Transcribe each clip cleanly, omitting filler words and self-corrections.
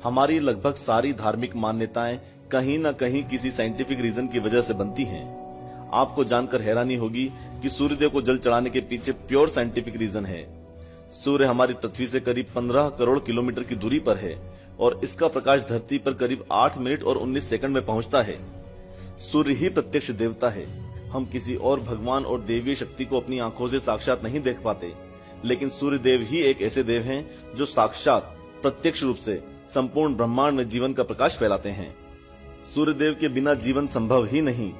हमारी लगभग सारी धार्मिक मान्यताएं कहीं न कहीं किसी साइंटिफिक रीजन की वजह से बनती हैं। आपको जानकर हैरानी होगी कि सूर्यदेव को जल चढ़ाने के पीछे प्योर साइंटिफिक रीजन है। सूर्य हमारी पृथ्वी से करीब 15 करोड़ किलोमीटर की दूरी पर है और इसका प्रकाश धरती पर करीब 8 मिनट और 19 सेकंड में पहुंचता है। सूर्य ही प्रत्यक्ष देवता है। हम किसी और भगवान और देवीय शक्ति को अपनी आंखों से साक्षात नहीं देख पाते, लेकिन सूर्य देव ही एक ऐसे देव हैं जो साक्षात प्रत्यक्ष रूप से संपूर्ण ब्रह्मांड में जीवन का प्रकाश फैलाते हैं। सूर्य देव के बिना जीवन संभव ही नहीं।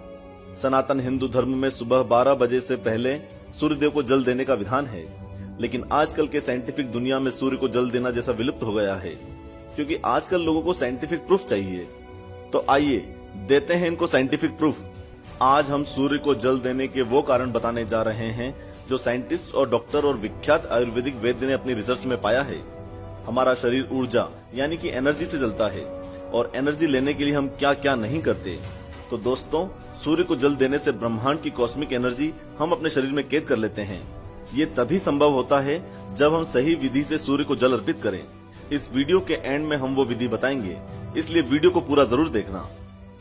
सनातन हिंदू धर्म में सुबह 12 बजे से पहले सूर्य देव को जल देने का विधान है, लेकिन आजकल के साइंटिफिक दुनिया में सूर्य को जल देना जैसा विलुप्त हो गया है, क्योंकि आजकल लोगों को साइंटिफिक प्रूफ चाहिए। तो आइए देते हैं इनको साइंटिफिक प्रूफ। आज हम सूर्य को जल देने के वो कारण बताने जा रहे हैं जो साइंटिस्ट और डॉक्टर और विख्यात आयुर्वेदिक वैद्य ने अपनी रिसर्च में पाया है। हमारा शरीर ऊर्जा यानी कि एनर्जी से जलता है, और एनर्जी लेने के लिए हम क्या क्या नहीं करते। तो दोस्तों, सूर्य को जल देने से ब्रह्मांड की कॉस्मिक एनर्जी हम अपने शरीर में कैद कर लेते हैं। ये तभी संभव होता है जब हम सही विधि से सूर्य को जल अर्पित करें। इस वीडियो के एंड में हम वो विधि बताएंगे, इसलिए वीडियो को पूरा जरूर देखना।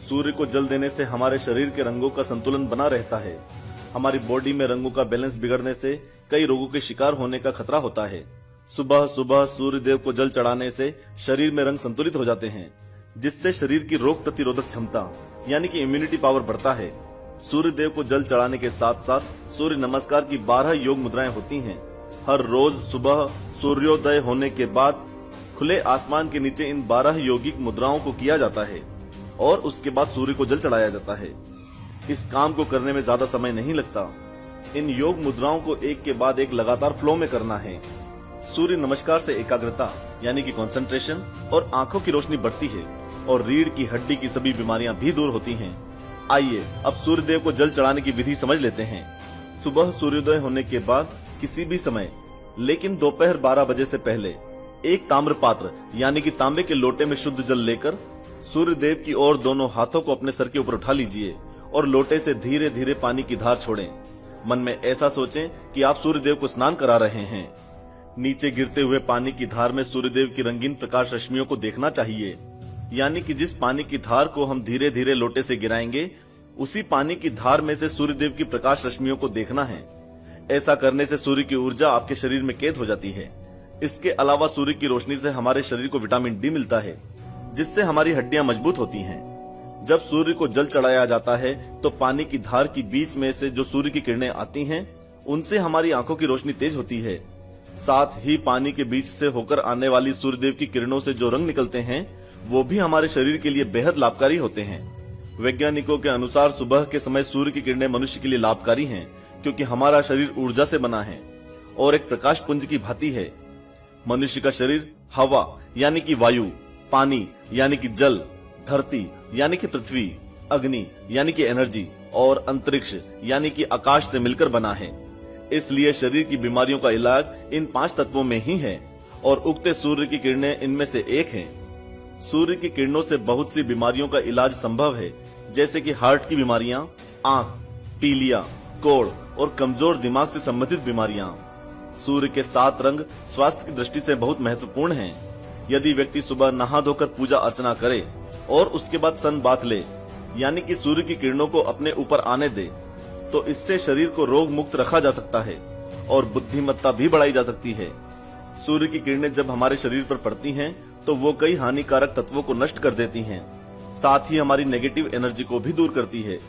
सूर्य को जल देने से हमारे शरीर के रंगों का संतुलन बना रहता है। हमारी बॉडी में रंगों का बैलेंस बिगड़ने से कई रोगों के शिकार होने का खतरा होता है। सुबह सुबह सूर्य देव को जल चढ़ाने से शरीर में रंग संतुलित हो जाते हैं, जिससे शरीर की रोग प्रतिरोधक क्षमता यानी कि इम्यूनिटी पावर बढ़ता है। सूर्य देव को जल चढ़ाने के साथ साथ सूर्य नमस्कार की 12 योग मुद्राएं होती हैं। हर रोज सुबह सूर्योदय होने के बाद खुले आसमान के नीचे इन 12 योगिक मुद्राओं को किया जाता है और उसके बाद सूर्य को जल चढ़ाया जाता है। इस काम को करने में ज्यादा समय नहीं लगता। इन योग मुद्राओं को एक के बाद एक लगातार फ्लो में करना है। सूर्य नमस्कार से एकाग्रता यानी कि कंसंट्रेशन और आंखों की रोशनी बढ़ती है और रीढ़ की हड्डी की सभी बीमारियां भी दूर होती हैं। आइए अब सूर्य देव को जल चढ़ाने की विधि समझ लेते हैं। सुबह सूर्योदय होने के बाद किसी भी समय, लेकिन दोपहर 12 बजे से पहले, एक ताम्र पात्र यानी कि तांबे के लोटे में शुद्ध जल लेकर सूर्य देव की ओर दोनों हाथों को अपने सर के ऊपर उठा लीजिए और लोटे से धीरे धीरे पानी की धार छोड़ें। मन में ऐसा सोचें कि आप सूर्य देव को स्नान करा रहे हैं। नीचे गिरते हुए पानी की धार में सूर्य देव की रंगीन प्रकाश रश्मियों को देखना चाहिए, यानी कि जिस पानी की धार को हम धीरे धीरे लोटे से गिराएंगे, उसी पानी की धार में से सूर्य देव की प्रकाश रश्मियों को देखना है। ऐसा करने से सूर्य की ऊर्जा आपके शरीर में कैद हो जाती है। इसके अलावा सूर्य की रोशनी से हमारे शरीर को विटामिन डी मिलता है, जिससे हमारी हड्डियां मजबूत होती हैं। जब सूर्य को जल चढ़ाया जाता है तो पानी की धार के बीच में से जो सूर्य की किरणें आती हैं, उनसे हमारी आंखों की रोशनी तेज होती है। साथ ही पानी के बीच से होकर आने वाली सूर्यदेव की किरणों से जो रंग निकलते हैं, वो भी हमारे शरीर के लिए बेहद लाभकारी होते हैं। वैज्ञानिकों के अनुसार सुबह के समय सूर्य की किरणें मनुष्य के लिए लाभकारी हैं, क्योंकि हमारा शरीर ऊर्जा से बना है और एक प्रकाश पुंज की भांति है। मनुष्य का शरीर हवा यानी कि वायु, पानी यानी कि जल, धरती यानी कि पृथ्वी, अग्नि यानी कि एनर्जी और अंतरिक्ष यानी कि आकाश से मिलकर बना है। इसलिए शरीर की बीमारियों का इलाज इन 5 तत्वों में ही है और उगते सूर्य की किरणें इनमें से एक हैं। सूर्य की किरणों से बहुत सी बीमारियों का इलाज संभव है, जैसे कि हार्ट की बीमारियां, आंख, पीलिया, कोढ़ और कमजोर दिमाग से संबंधित बीमारियां। सूर्य के 7 रंग स्वास्थ्य की दृष्टि से बहुत महत्वपूर्ण हैं। यदि व्यक्ति सुबह नहा धोकर पूजा अर्चना करे और उसके बाद सन बाथ ले, यानी कि सूर्य की किरणों को अपने ऊपर आने दे, तो इससे शरीर को रोग मुक्त रखा जा सकता है और बुद्धिमत्ता भी बढ़ाई जा सकती है। सूर्य की किरणें जब हमारे शरीर पर पड़ती हैं, तो वो कई हानिकारक तत्वों को नष्ट कर देती हैं, साथ ही हमारी नेगेटिव एनर्जी को भी दूर करती है।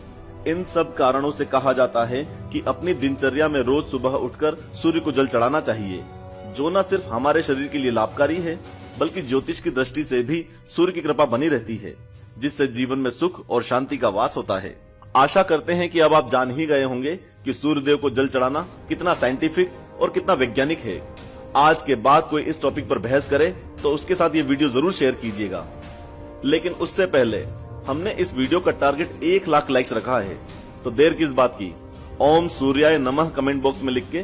इन सब कारणों से कहा जाता है कि अपनी दिनचर्या में रोज सुबह उठकर सूर्य को जल चढ़ाना चाहिए, जो न सिर्फ हमारे शरीर के लिए लाभकारी है, बल्कि ज्योतिष की दृष्टि से भी सूर्य की कृपा बनी रहती है, जिससे जीवन में सुख और शांति का वास होता है। आशा करते हैं कि अब आप जान ही गए होंगे कि सूर्य देव को जल चढ़ाना कितना साइंटिफिक और कितना वैज्ञानिक है। आज के बाद कोई इस टॉपिक पर बहस करे तो उसके साथ ये वीडियो जरूर शेयर कीजिएगा। लेकिन उससे पहले हमने इस वीडियो का टारगेट 1 लाख लाइक्स रखा है, तो देर किस बात की। ओम सूर्याय नमः कमेंट बॉक्स में लिख के